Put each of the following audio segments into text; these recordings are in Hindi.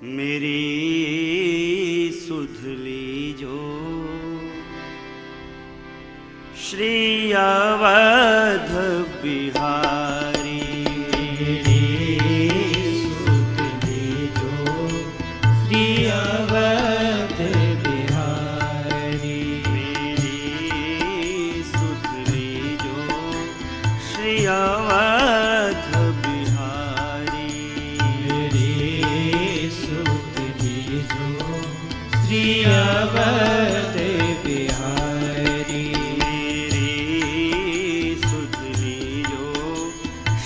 मेरी सुध लीजो श्री अवध बिहारी। मेरी सुध लीजो श्री अवध बिहारी। मेरी सुध लीजो श्री अवध बिहारी। मेरी सुध लीजो श्री अवध बिहारी।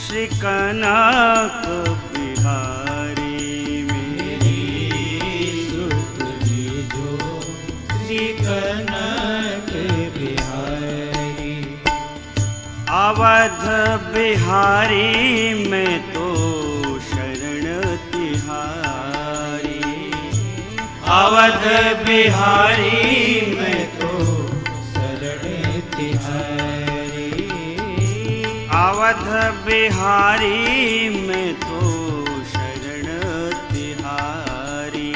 श्री कनक बिहारी। मेरी सुध लीजो श्री कनक बिहारी। अवध बिहारी में तो शरण तिहारी। अवध बिहारी में तो शरण तिहारी। अवध बिहारी में तो शरण तिहारी।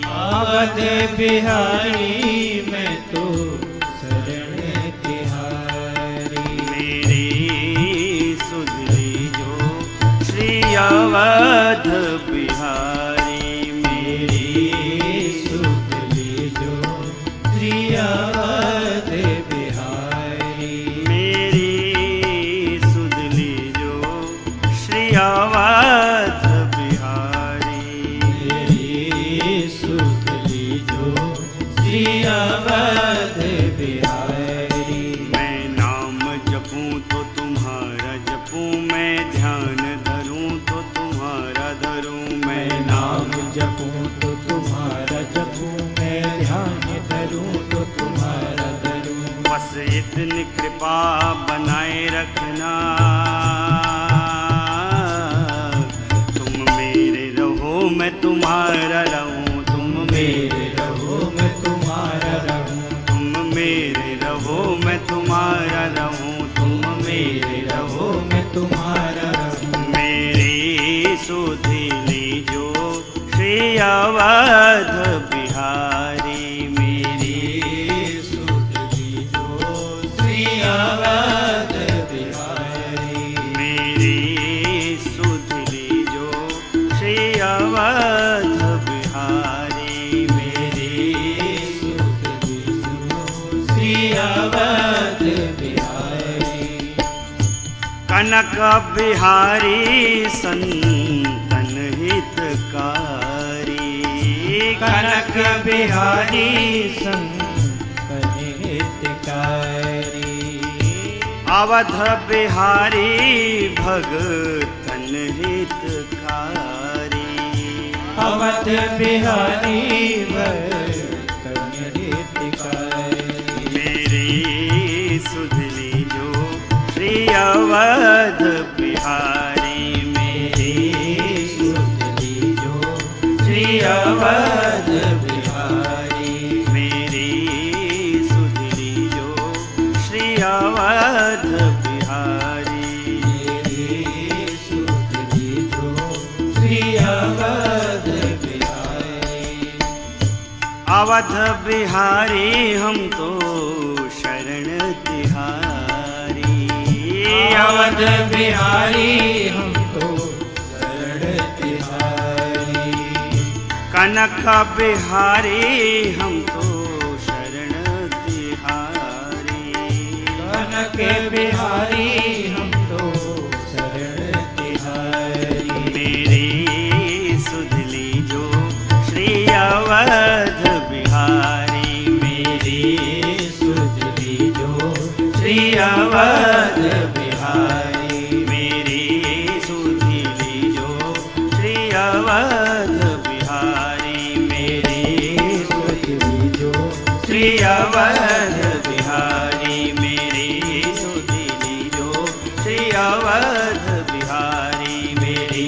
अवध बिहारी में तो शरण तिहारी। मेरी सुध लीजो श्री अवध बिहारी। मेरी सुध लीजो श्री अवध बिहारी। मेरी सुध लीजो श्री अवध बिहारी। मेरी सुध लीजो श्री अवध बिहारी। मैं नाम जपूं तो तुम्हारा जपूं, मैं ध्यान धरूं तो तुम्हारा धरूं। मैं नाम जपूं तो तुम्हारा जपूं, मैं ध्यान धरूं तो तुम्हारा धरूं। बस इतनी कृपा बनाए रखना, तुम मेरे रहो मैं तुम्हारा रहूं। तुम मेरे रहो मैं तुम्हारा रहूं। तुम मेरे रहो मैं तुम्हारा रहूं। तुम मेरे रहो मैं तुम्हारा रहूं। मेरी सुध लीजो श्री अवध बिहारी। मेरी सुध लीजो श्री अवध बिहारी। मेरी सुध लीजो श्री अवध बिहारी। मेरी सुध लीजो श्री अवध बिहारी। कनक बिहारी संतन हितकारी। कनक बिहारी संतन हितकारी। अवध बिहारी भगतन हितकारी। अवध बिहारी भगतन हितकारी। मेरी सुध लीजो श्री अवध बिहारी। मेरी सुध लीजो श्री अवध बिहारी। मेरी सुध लीजो श्री अवध बिहारी। मेरी सुध लीजो श्री अवध बिहारी। अवध बिहारी हम तो शरण तिहारी। अवध बिहारी हम तो शरण तिहारी। कनक बिहारी हम तो शरण तिहारी। कनक बिहारी हम तो शरण तिहारी। मेरी सुध लीजो श्री अवध बिहारी। मेरी सुध लीजो श्री अवध बिहारी। मेरी सुध लीजो श्री अवध बिहारी। मेरी सुध लीजो श्री अवध बिहारी। मेरी सुध लीजो श्री अवध बिहारी। मेरी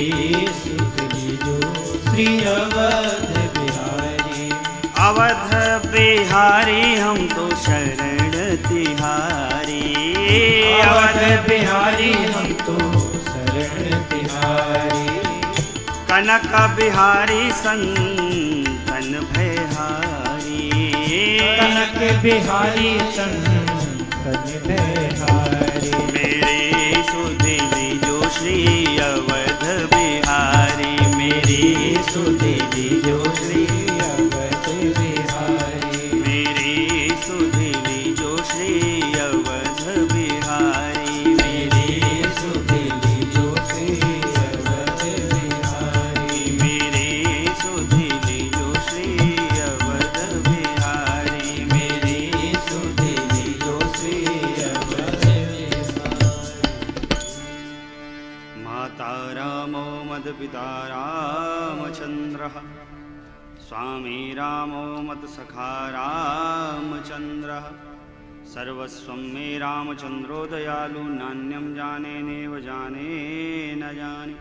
सुध लीजो श्री अवध बिहारी। अवध बिहारी हम तो शरण तिहारी। अवध बिहारी हम तो शरण तिहारी। कनक बिहारी संतन भयहारी, कनक बिहारी संतन भयहारी। मेरे सुधीली जो श्री अवध बिहारी, मेरी सुधीली जो श्री अवध बिहारी, मेरी सुधीली जो श्री अवध बिहारी, मेरी सुधीली जो श्री अवध बिहारी, मेरी सुधीली जो श्री अवध बिहारी, मेरी सुधीली जो श्री अवध बिहारी। माता रामो मदपिता रामचन्द्रः, स्वामी रामो मत्सखा रामचन्द्रः, सर्वस्वं मे रामचन्द्रो दयालु, नान्यं जाने नेव जाने न जाने।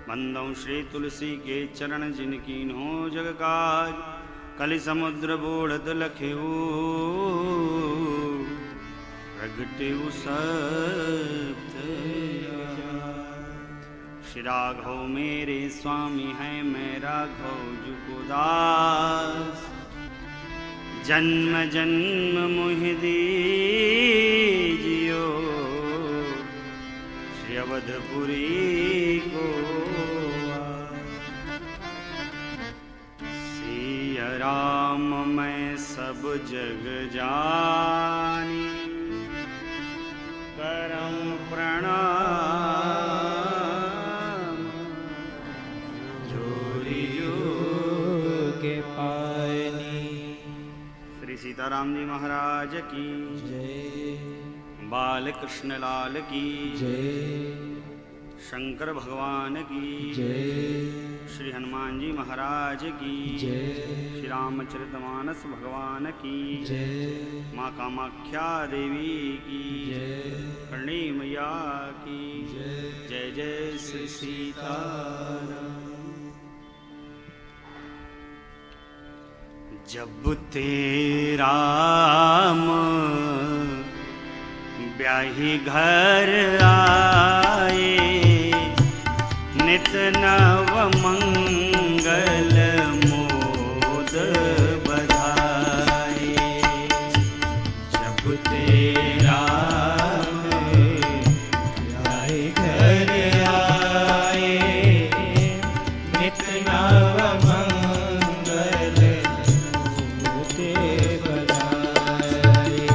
बंदौ श्री तुलसी के चरण जिनकीन्हो जग काज, कलि समुद्र बूढ़त लखेऊ, प्रगटेऊ सप्त। श्री राघव मेरे स्वामी हैं, मैं राघव जुको दास, जन्म जन्म मोहि दीजियो, श्री अवधपुरी को सिया राम मैं सब जग जानी, करम प्रणाम जोरी के पानी। श्री सीताराम जी महाराज की जय, बाल कृष्ण लाल की जय, शंकर भगवान की जय, श्री हनुमान जी महाराज की जय, श्री रामचरितमानस भगवान की जय, माँ कामाख्या देवी की जय, करणी मैया की जय। जय जय श्री सीताराम। जब तेरा ब्याही घर आए, नित नव मंगल मोद बधाए। जब तेरा ब्याही घर आए, नित नव मंगल मोते बधाए।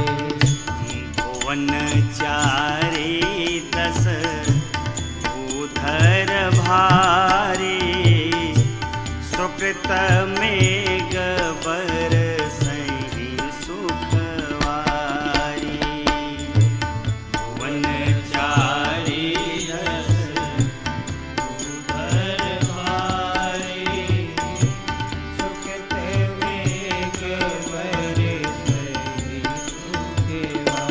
भुवन चारे दस भूधर भारी, सुकृत मेघ बरसहि सुखवारी। भुवन चारे दस भूधर भारी, सुकृत मेघ बरसहि सुखवारी।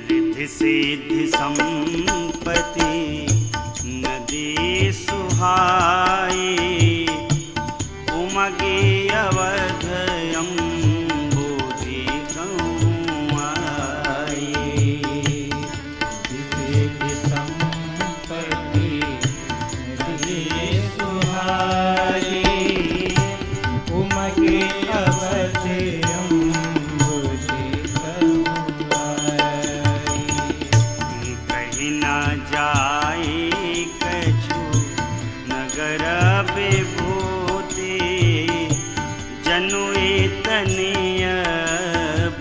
रिद्धि सिद्धि संपत्ति नदी सुहाई, उमगी अवध अम्बुधि गौआई। सिद्धि संपत्ति नदी सुहाई, उमगे अवध अम्बुधि गौआई। कहीं न जाई कछु नगर विभूति, जनु तनिय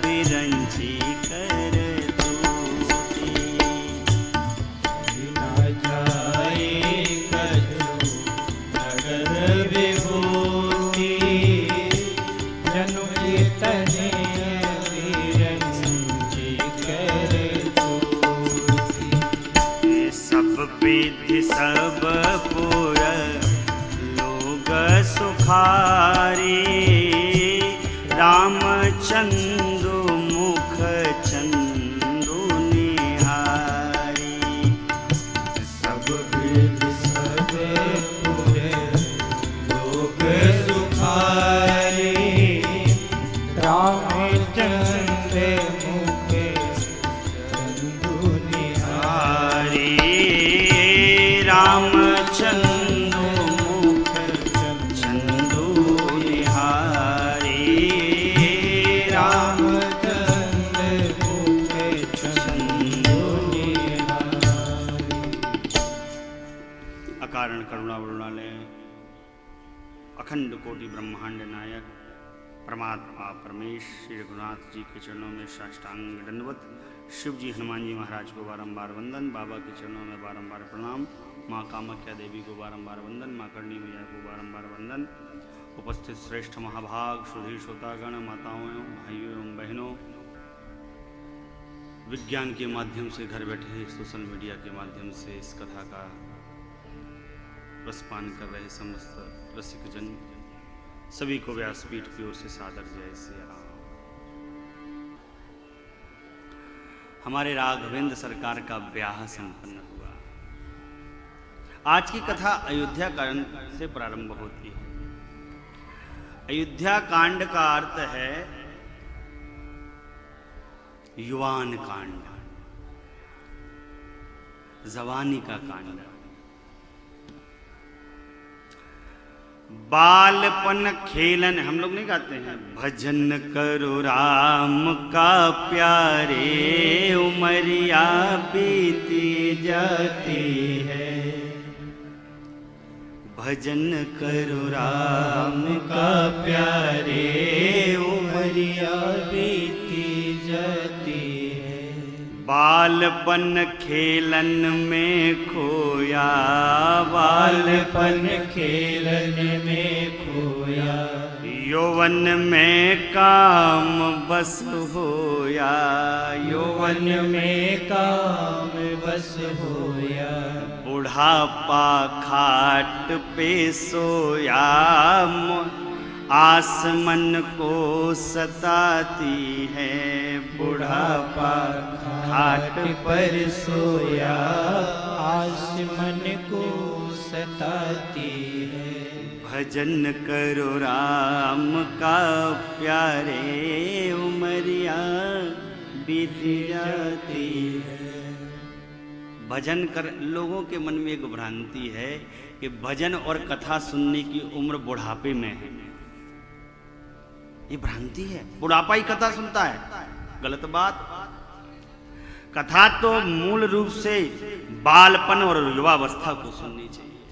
बिरंची कर दूती। न जाए कछु नगर विभूति, जनु तने विरंची कर दूती। सब विधि सब पुर लोग सुखारी, रामचंद्र मुख चंदु निहारी। सब विधि सब पुर लोग सुखारी, रामचंद्र मुख चंदु निहारी। रामचंद्र करुणालय अखंड कोटि ब्रह्मांड नायक परमात्मा परमेश श्री रघुनाथ जी के चरणों में साष्टांग दंडवत, शिव जी हनुमान जी महाराज को बारंबार वंदन, बाबा के चरणों में बारंबार प्रणाम, माँ कामाख्या देवी को बारंबार वंदन, माँ करणी मैया को बारंबार वंदन। उपस्थित श्रेष्ठ महाभाग सुधीर श्रोतागण, माताओं, भाइयों एवं बहनों, विज्ञान के माध्यम से घर बैठे सोशल मीडिया के माध्यम से इस कथा का रसपान कर रहे समस्त रसिक जन, सभी को व्यासपीठ की ओर से सादर जय श्री राम। हमारे राघवेंद्र सरकार का ब्याह संपन्न हुआ। आज की कथा अयोध्या कांड से प्रारंभ होती है। अयोध्या कांड का अर्थ है युवान कांड, जवानी का कांड। बालपन खेलन, हम लोग नहीं गाते हैं, भजन करो राम का प्यारे, उमरिया बीती जाती है। भजन करो राम का प्यारे, उमरिया बीती जाती है। बालपन खेलन में खोया, बालपन खेलन में खोया, यौवन में काम बस होया, यौवन में काम बस होया। बुढ़ापा खाट पे सोया, आसमन को सताती है। बुढ़ापा खाट पर सोया, आसमन को सताती है। भजन करो राम का प्यारे, उमरिया बीत जाती है। भजन कर, लोगों के मन में एक भ्रांति है कि भजन और कथा सुनने की उम्र बुढ़ापे में है। ये भ्रांति है, बुढ़ापा ही कथा सुनता है, गलत बात। कथा तो मूल रूप से बालपन और युवावस्था को सुननी चाहिए।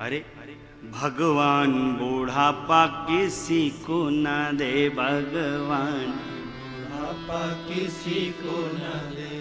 अरे भगवान बुढ़ापा किसी को ना दे, भगवान बुढ़ापा किसी को न दे।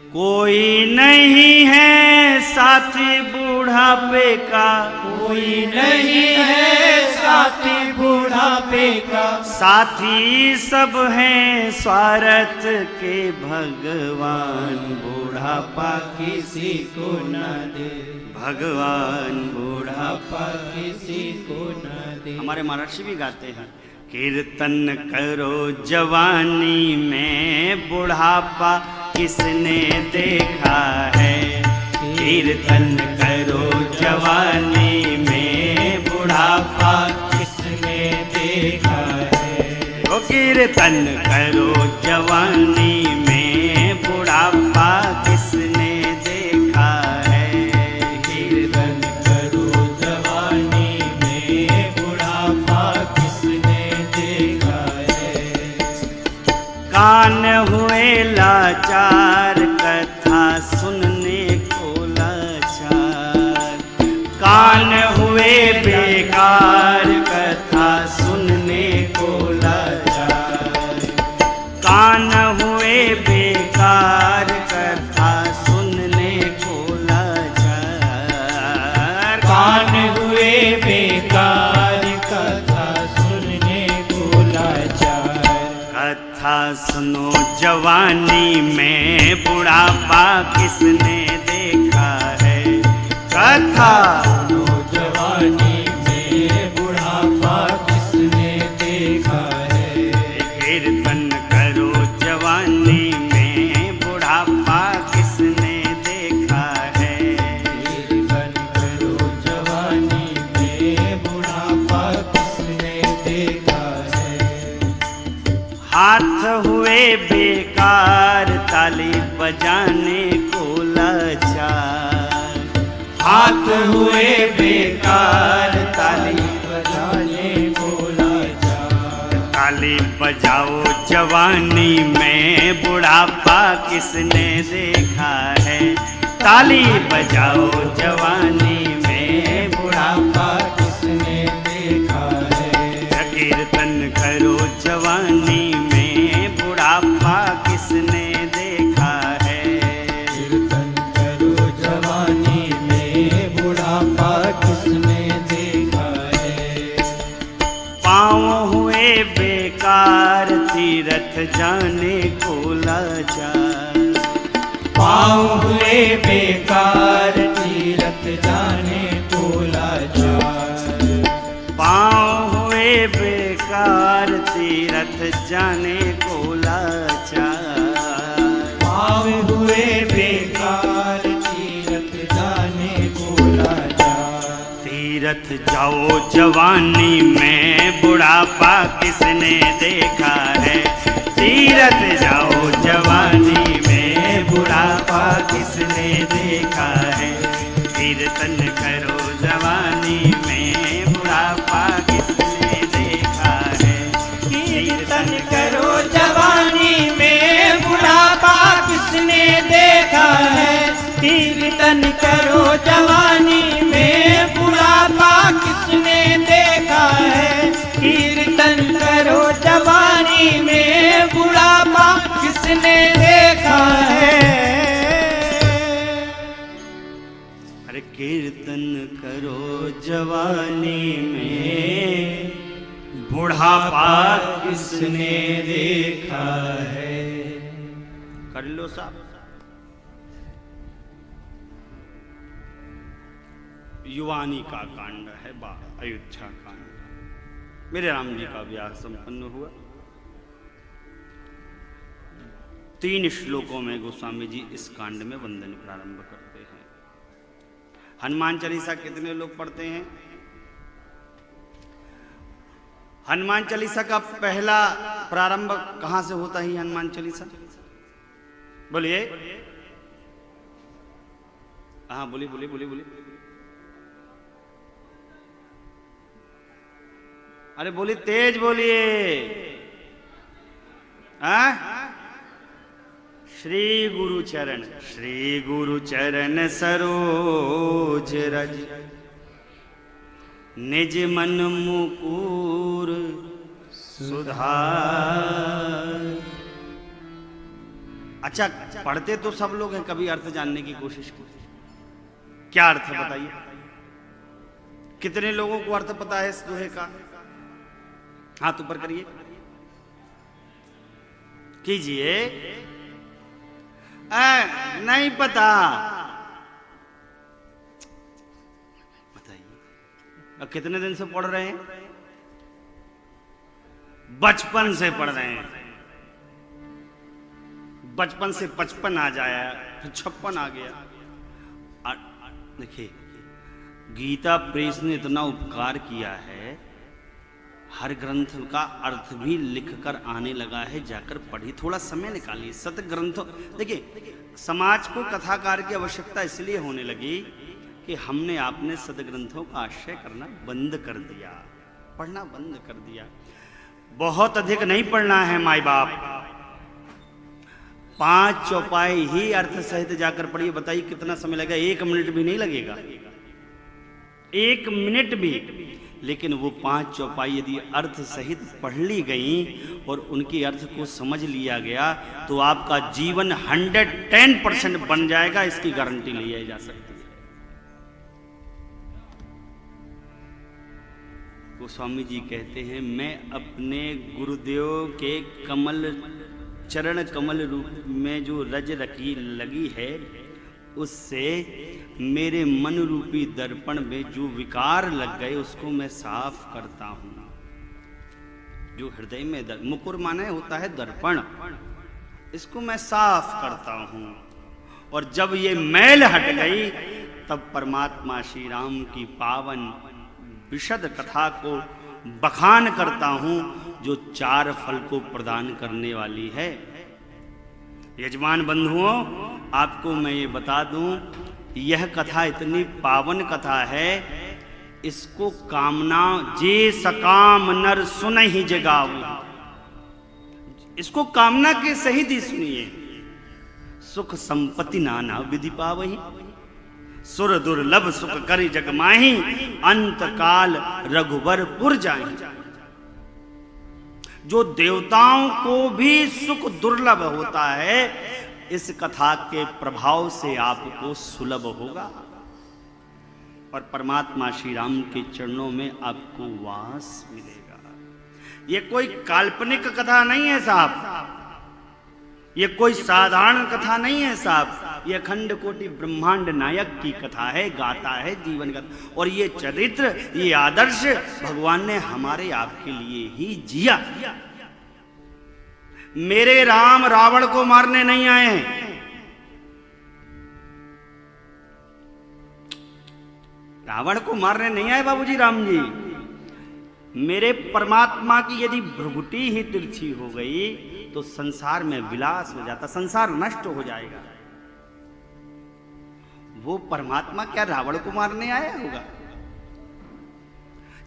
कोई नहीं है साथी बुढ़ापे का, कोई नहीं है साथी बुढ़ापे का। साथी सब हैं स्वार्थ के, भगवान बुढ़ापा किसी को न दे, भगवान बुढ़ापा किसी को न दे। हमारे महर्षि भी गाते हैं, कीर्तन करो जवानी में, बुढ़ापा किसने देखा है। कीर्तन करो जवानी में, बुढ़ापा किसने देखा है। ओ कीर्तन करो जवानी में, बुढ़ापा किसने देखा है। कीर्तन करो जवानी में, बुढ़ापा किसने देखा है। कान हुए लाचार, कथा सुनने को लाचार। कान हुए बेकार, कथा सुनने को लाचार। कान हुए बेकार, कथा सुनने को लाचार। कान हुए बेकार, कथा सुनने को लाचार। कथा सुनो जवानी में, बुढ़ापा किसने देखा है। कथा सुनो जवानी में, बुढ़ापा किसने देखा है। कीर्तन करो जवानी में, बुढ़ापा किसने देखा है। कीर्तन करो जवानी में, बुढ़ापा किसने देखा है। हाथ हुए बेकार, ताली बजाने को लाचार। हाथ हुए बेकार, ताली बजाने को लाचार। ताली बजाओ जवानी में, बुढ़ापा किसने देखा है। ताली बजाओ जवानी में, बुढ़ापा किसने देखा है। कीर्तन करो जवानी में, बुढ़ापा किसने देखा है। कीर्तन करो जवानी में, बुढ़ापा किसने देखा है। पाँव हुए बेकार तीरथ जाने को लाचार, पाँव हुए बेकार तीरथ जाने को लाचार। पाँव हुए बेकार तीरथ जाने को लाचार। पाँव हुए बेकार तीरथ जाने को लाचार। तीरथ जाओ जवानी में, बुढ़ापा किसने देखा है। तीरथ जाओ जवानी में, बुढ़ापा किसने देखा है। कीर्तन करो जवानी में, बुढ़ापा किसने देखा है। कीर्तन करो जवानी में, बुढ़ापा किसने देखा है। कीर्तन करो जवानी में, बुढ़ापा किसने देखा है। कीर्तन करो जवानी में, बुढ़ापा किसने देखा है। अरे कीर्तन करो जवानी में, बुढ़ापा किसने देखा है। कर लो साहब। युवानी का कांड है अयोध्या कांड। मेरे राम जी का विवाह संपन्न हुआ। 3 श्लोकों में गोस्वामी जी इस कांड में वंदन प्रारंभ करते हैं। हनुमान चालीसा कितने लोग पढ़ते हैं? हनुमान चालीसा का पहला प्रारंभ कहां से होता है? हनुमान चालीसा बोलिए। हाँ बोलिए बोलिए बोलिए बोलिए। अरे बोलिए, तेज बोलिए। श्री गुरु चरण, श्री गुरु चरण सरोज रज, निज मन मुकुर सुधार। अच्छा, पढ़ते तो सब लोग हैं, कभी अर्थ जानने की कोशिश की? क्या अर्थ है बताइए? कितने लोगों को अर्थ पता है इस दोहे का? हाथ ऊपर करिए, कीजिए। नहीं पता बताइए। कितने दिन से पढ़ रहे हैं? बचपन से पढ़ रहे हैं। बचपन से 55 आ जाया, फिर 56 आ गया। देखिए, गीता प्रेस ने इतना उपकार किया है, हर ग्रंथ का अर्थ भी लिखकर आने लगा है। जाकर पढ़िए, थोड़ा समय निकालिए। सत ग्रंथों, देखिए समाज को कथाकार की आवश्यकता इसलिए होने लगी कि हमने आपने सदग्रंथों का आश्रय करना बंद कर दिया, पढ़ना बंद कर दिया। बहुत अधिक नहीं पढ़ना है माई बाप, 5 चौपाई ही अर्थ सहित जाकर पढ़िए। बताइए कितना समय लगेगा? 1 मिनट भी नहीं लगेगा, 1 मिनट भी। लेकिन वो 5 चौपाई यदि अर्थ सहित पढ़ ली गई और उनके अर्थ को समझ लिया गया तो आपका जीवन 110% बन जाएगा, इसकी गारंटी ली जा सकती है। गोस्वामी जी कहते हैं, मैं अपने गुरुदेव के चरण कमल रूप में जो रज रखी लगी है, उससे मेरे मन रूपी दर्पण में जो विकार लग गए उसको मैं साफ करता हूं। जो हृदय में मुकुर माने होता है दर्पण, इसको मैं साफ करता हूं। और जब ये मैल हट गई तब परमात्मा श्री राम की पावन विशद कथा को बखान करता हूं, जो 4 फल को प्रदान करने वाली है। यजमान बंधुओं, आपको मैं ये बता दूं, यह कथा इतनी पावन कथा है, इसको कामना जे सकाम नर सुन ही जगाऊ। इसको कामना के सहित ही सुनिए, सुख संपत्ति नाना विधि पावही, सुर दुर्लभ सुख करि जग माही, अंत काल रघुवरपुर जाहि। जो देवताओं को भी सुख दुर्लभ होता है, इस कथा के प्रभाव से आपको सुलभ होगा और परमात्मा श्री राम के चरणों में आपको वास मिलेगा। ये कोई काल्पनिक कथा नहीं है साहब, ये कोई साधारण कथा नहीं है साहब, ये अखंड कोटि ब्रह्मांड नायक की कथा है, गाथा है जीवन का। और ये चरित्र, ये आदर्श भगवान ने हमारे आपके लिए ही जिया। मेरे राम रावण को मारने नहीं आए हैं, रावण को मारने नहीं आए बाबूजी राम जी। मेरे परमात्मा की यदि भ्रुकुटी ही तिरछी हो गई तो संसार में विलास हो जाता, संसार नष्ट हो जाएगा। वो परमात्मा क्या रावण को मारने आया होगा?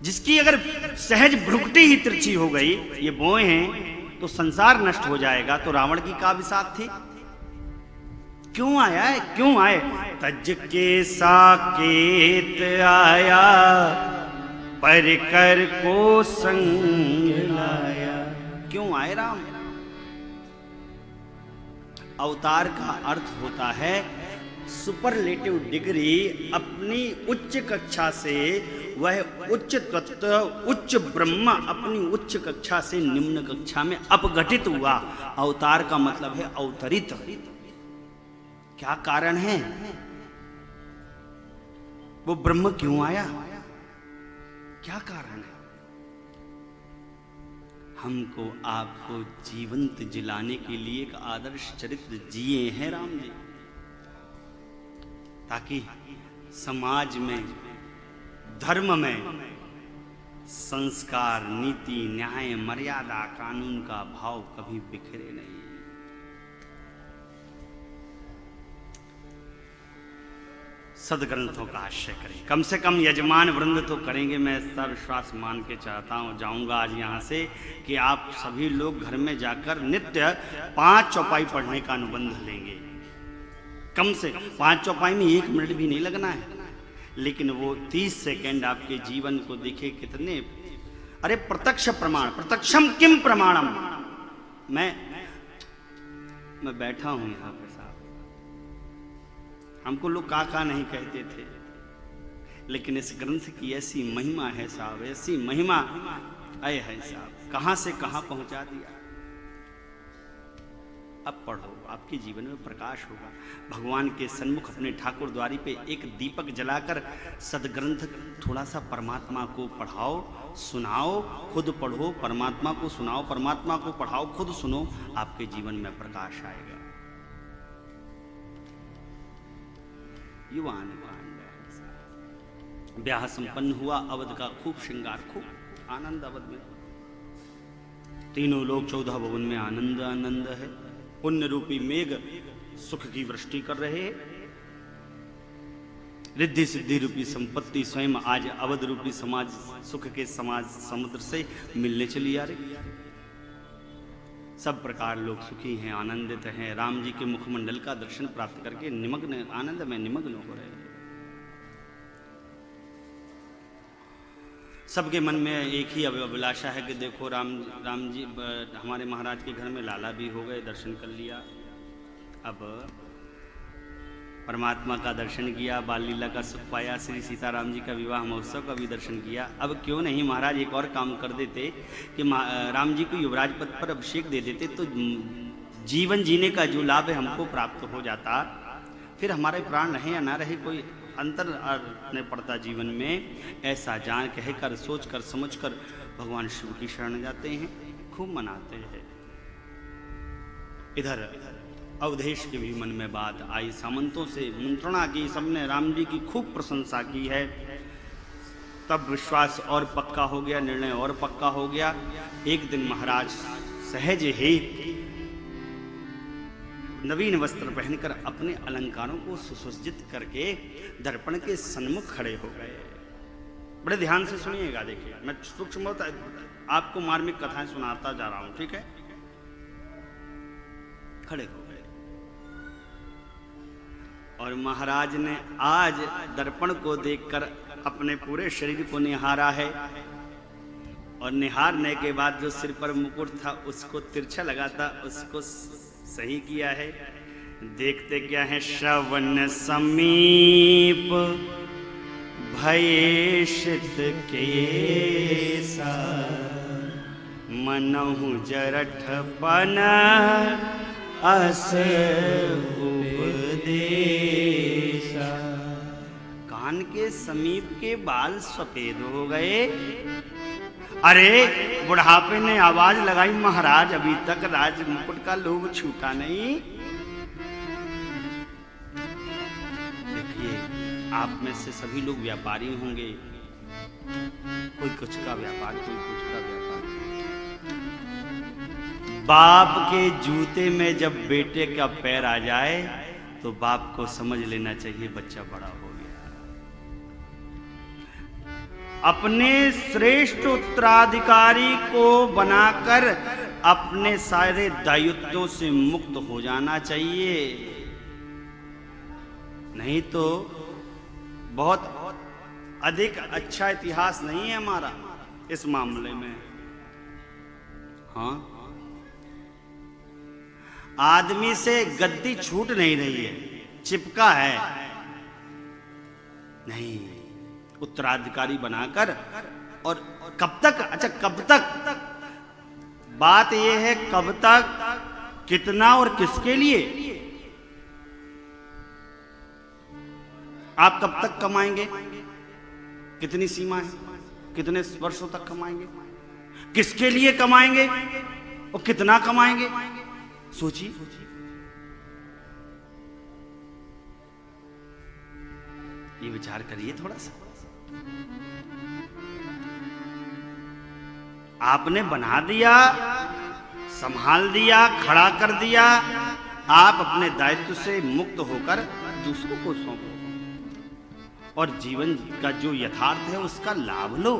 जिसकी अगर सहज भ्रुकुटी ही तिरछी हो गई, ये बोए हैं, तो संसार नष्ट हो जाएगा। तो रावण की क्या विसात थी? क्यों आया है? क्यों आए? तज के साकेत आया, पर कर को संग लाया। क्यों आए राम? अवतार का अर्थ होता है सुपरलेटिव डिग्री, अपनी उच्च कक्षा से वह उच्च तत्व, उच्च ब्रह्म अपनी उच्च कक्षा से निम्न कक्षा में अपघटित हुआ। अवतार का मतलब है अवतरित। क्या कारण है? वो ब्रह्म क्यों आया? क्या कारण है? हमको आपको जीवंत जिलाने के लिए एक आदर्श चरित्र जिए हैं राम जी, ताकि समाज में, धर्म में संस्कार, नीति, न्याय, मर्यादा, कानून का भाव कभी बिखरे नहीं। सदग्रंथों का आश्रय करें, कम से कम यजमान वृंद तो करेंगे। मैं इसका विश्वास मान के चाहता हूँ, जाऊंगा आज यहाँ से, कि आप सभी लोग घर में जाकर नित्य 5 चौपाई पढ़ने का अनुबंध लेंगे। कम से 5 चौपाई में 1 मिनट भी नहीं लगना है, लेकिन वो 30 सेकंड आपके जीवन को दिखे कितने। अरे प्रत्यक्ष प्रमाण, प्रत्यक्षम किम प्रमाणम। मैं बैठा हूं यहाँ पे साहब, हमको लोग का नहीं कहते थे, लेकिन इस ग्रंथ की ऐसी महिमा है साहब, ऐसी महिमा आए है साहब, कहां से कहां पहुंचा दिया। अब पढ़ो, आपके जीवन में प्रकाश होगा। भगवान के सन्मुख अपने ठाकुर द्वारी पे एक दीपक जलाकर सदग्रंथ थोड़ा सा परमात्मा को पढ़ाओ, सुनाओ, खुद पढ़ो, परमात्मा को सुनाओ, परमात्मा को पढ़ाओ, खुद सुनो, आपके जीवन में प्रकाश आएगा। युवान ब्याह संपन्न हुआ, अवध का खूब श्रृंगार, खूब आनंद अवध में। तीनों लोग 14 भवन में आनंद आनंद है। पुण्य रूपी मेघ सुख की वृष्टि कर रहे हैं। रिद्धि सिद्धि रूपी संपत्ति स्वयं आज अवध रूपी समाज, सुख के समाज समुद्र से मिलने चली आ रही। सब प्रकार लोग सुखी हैं, आनंदित हैं, राम जी के मुखमंडल का दर्शन प्राप्त करके निमग्न, आनंद में निमग्न हो रहे हैं। सबके मन में एक ही अभिलाषा है कि देखो राम जी हमारे महाराज के घर में लाला भी हो गए, दर्शन कर लिया। अब परमात्मा का दर्शन किया, बाल लीला का सुख पाया, श्री सीताराम जी का विवाह महोत्सव का भी दर्शन किया। अब क्यों नहीं महाराज एक और काम कर देते कि राम जी को युवराज पद पर अभिषेक दे देते, तो जीवन जीने का जो लाभ है हमको प्राप्त हो जाता। फिर हमारे प्राण रहे या ना रहे कोई अंतर नहीं पड़ता जीवन में। ऐसा जान कहकर, सोचकर, समझकर भगवान शिव की शरण जाते हैं, खूब मनाते हैं। इधर अवधेश के भी मन में बात आई, सामंतों से मंत्रणा की, सबने राम जी की खूब प्रशंसा की है। तब विश्वास और पक्का हो गया, निर्णय और पक्का हो गया। एक दिन महाराज सहज ही नवीन वस्त्र पहनकर अपने अलंकारों को सुसज्जित करके दर्पण के सन्मुख खड़े हो गए। बड़े ध्यान से सुनिएगा, देखिए मैं सूक्ष्म आपको मार्मिक कथाएं सुनाता जा रहा हूं, ठीक है। खड़े हो गए, और महाराज ने आज दर्पण को देखकर अपने पूरे शरीर को निहारा है और निहारने के बाद जो सिर पर मुकुट था उसको तिरछा लगा था उसको सही किया है। देखते क्या है, श्रवण समीप भयेषित केसा मनहु जरठपन अस उपदेशा। कान के समीप के बाल सफेद हो गए। अरे बुढ़ापे ने आवाज लगाई, महाराज अभी तक राज मुकुट का लोभ छूटा नहीं। देखिए, आप में से सभी लोग व्यापारी होंगे, कोई कुछ का व्यापार, कोई कुछ का व्यापार। बाप के जूते में जब बेटे का पैर आ जाए तो बाप को समझ लेना चाहिए बच्चा बड़ा हो गया। अपने श्रेष्ठ उत्तराधिकारी को बनाकर अपने सारे दायित्वों से मुक्त हो जाना चाहिए, नहीं तो बहुत अधिक अच्छा इतिहास नहीं है हमारा इस मामले में। हाँ, आदमी से गद्दी छूट नहीं रही है, चिपका है। नहीं, उत्तराधिकारी बनाकर, और कब तक? अच्छा, कब तक? बात यह है कब तक, कितना और किसके लिए। आप कब तक कमाएंगे, कितनी सीमा है, कितने वर्षों तक कमाएंगे, किसके लिए कमाएंगे और कितना कमाएंगे, सोचिए। ये विचार करिए थोड़ा सा। आपने बना दिया, संभाल दिया, खड़ा कर दिया, आप अपने दायित्व से मुक्त होकर दूसरों को सौंपो और जीवन का जो यथार्थ है उसका लाभ लो।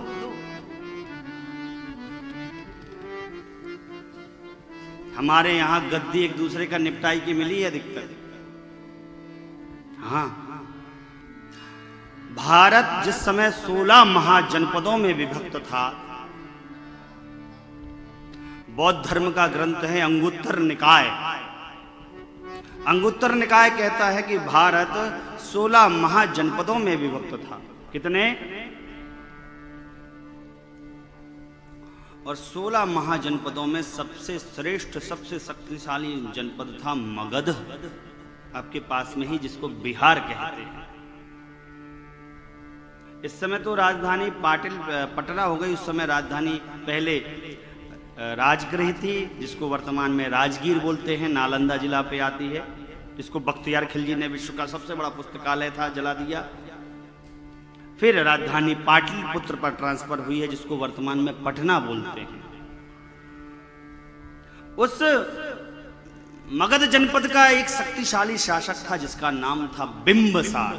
हमारे यहां गद्दी एक दूसरे का निपटाई की मिली है अधिकतर। हाँ, भारत जिस समय 16 महाजनपदों में विभक्त था, बौद्ध धर्म का ग्रंथ है अंगुत्तर निकाय। अंगुत्तर निकाय कहता है कि भारत 16 महाजनपदों में विभक्त था। कितने? और 16 महाजनपदों में सबसे श्रेष्ठ, सबसे शक्तिशाली जनपद था मगध, आपके पास में ही, जिसको बिहार कहते हैं। इस समय तो राजधानी पटना हो गई, उस समय राजधानी पहले राजगृह थी, जिसको वर्तमान में राजगीर बोलते हैं, नालंदा जिला पे आती है, जिसको बख्तियार खिलजी ने विश्व का सबसे बड़ा पुस्तकालय था जला दिया। फिर राजधानी पाटलिपुत्र पर ट्रांसफर हुई है, जिसको वर्तमान में पटना बोलते हैं। उस मगध जनपद का एक शक्तिशाली शासक था जिसका नाम था बिंबसार।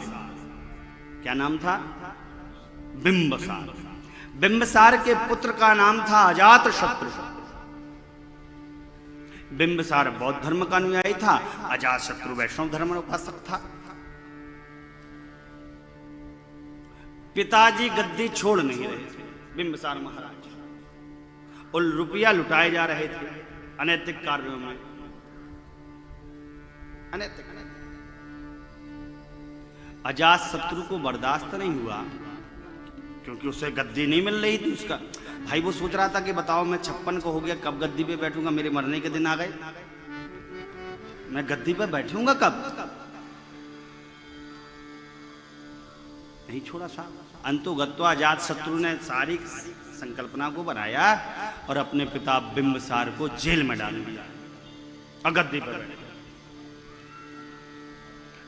क्या नाम था? बिंबसार। बिंबसार के पुत्र का नाम था अजातशत्रु। बिंबसार बौद्ध धर्म का अनुयायी था, अजातशत्रु वैष्णव धर्म उपासक था। पिताजी गद्दी छोड़ नहीं रहे थे, बिंबसार महाराज, और रुपया लुटाए जा रहे थे अनैतिक कार्यों में। अनैतिक। अजातशत्रु को बर्दाश्त नहीं हुआ, क्योंकि उसे गद्दी नहीं मिल रही थी उसका। भाई वो सोच रहा था कि बताओ, मैं 56 को हो गया, कब गद्दी पे बैठूंगा, मेरे मरने के दिन आ गए, मैं गद्दी पे बैठूंगा कब? नहीं छोड़ा साहब। अंतोगत्वा अजातशत्रु ने सारी संकल्पना को बनाया और अपने पिता बिंबसार को जेल में डाल दिया और गद्दी पर बैठ।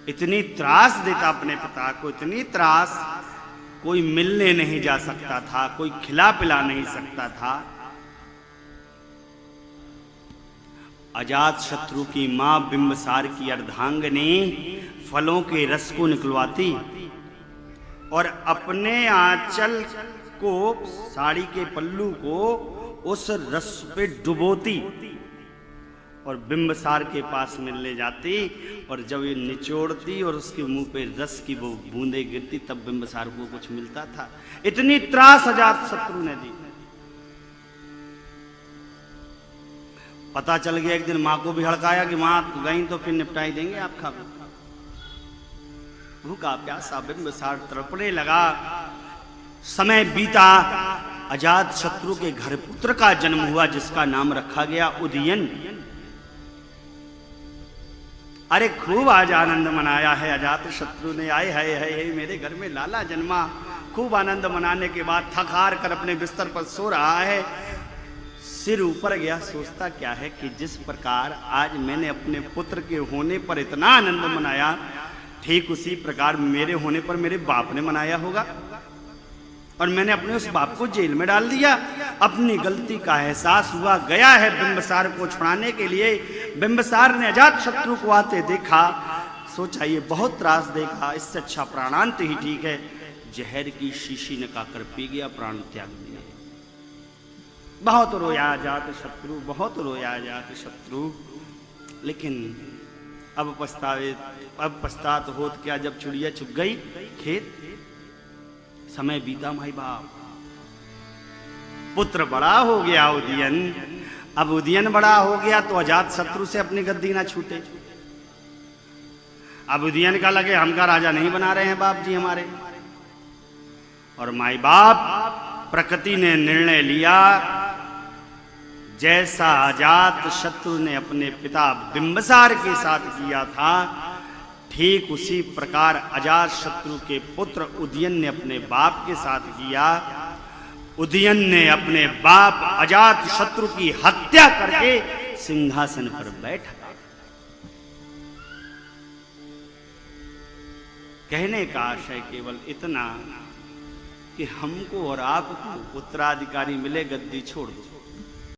इतनी त्रास देता अपने पिता को, इतनी त्रास, कोई मिलने नहीं जा सकता था, कोई खिला पिला नहीं सकता था। अजातशत्रु की मां बिंबसार की अर्धांगिनी फलों के रस को निकलवाती और अपने आंचल को, साड़ी के पल्लू को उस रस पे डुबोती और बिंबसार के पास मिलने जाती, और जब ये निचोड़ती और उसके मुंह पे रस की वो बूंदे गिरती, तब बिंबसार को कुछ मिलता था। इतनी त्रास अजातशत्रु ने दी। पता चल गया, एक दिन मां को भी हड़काया कि मां गई तो फिर निपटाई देंगे आपका। भूखा प्यासा बिंबसार तड़पने लगा। समय बीता, अजातशत्रु के घर पुत्र का जन्म हुआ, जिसका नाम रखा गया उदयन। अरे खूब आज आनंद मनाया है अजातशत्रु ने। आए है मेरे घर में लाला जन्मा। खूब आनंद मनाने के बाद थक हार कर अपने बिस्तर पर सो रहा है। सिर ऊपर गया, सोचता क्या है कि जिस प्रकार आज मैंने अपने पुत्र के होने पर इतना आनंद मनाया, ठीक उसी प्रकार मेरे होने पर मेरे बाप ने मनाया होगा, और मैंने अपने उस बाप को जेल में डाल दिया। अपनी गलती का एहसास हुआ, गया है बिंबसार को छुड़ाने के लिए। बिंबसार ने अजातशत्रु को आते देखा, सोचा ये बहुत त्रास देगा, इससे अच्छा प्राणांत ही ठीक है। जहर की शीशी नकाकर पी गया, प्राण त्याग दिया। बहुत रोया अजातशत्रु, बहुत रोया अजातशत्रु, लेकिन अब पछतात होत क्या, जब चिड़िया चुग गई खेत। समय बीता माई बाप, पुत्र बड़ा हो गया उदयन। अब उदयन बड़ा हो गया तो अजातशत्रु से अपनी गद्दी ना छूटे। अब उदयन का लगे हमका राजा नहीं बना रहे हैं बाप जी हमारे। और माई बाप प्रकृति ने निर्णय लिया, जैसा अजातशत्रु ने अपने पिता बिंबसार के साथ किया था, ठीक उसी प्रकार अजातशत्रु के पुत्र उदयन ने अपने बाप के साथ किया। उदयन ने अपने बाप अजातशत्रु की हत्या करके सिंहासन पर बैठा। कहने का आशय केवल इतना कि हमको और आपको उत्तराधिकारी मिले, गद्दी छोड़ दो।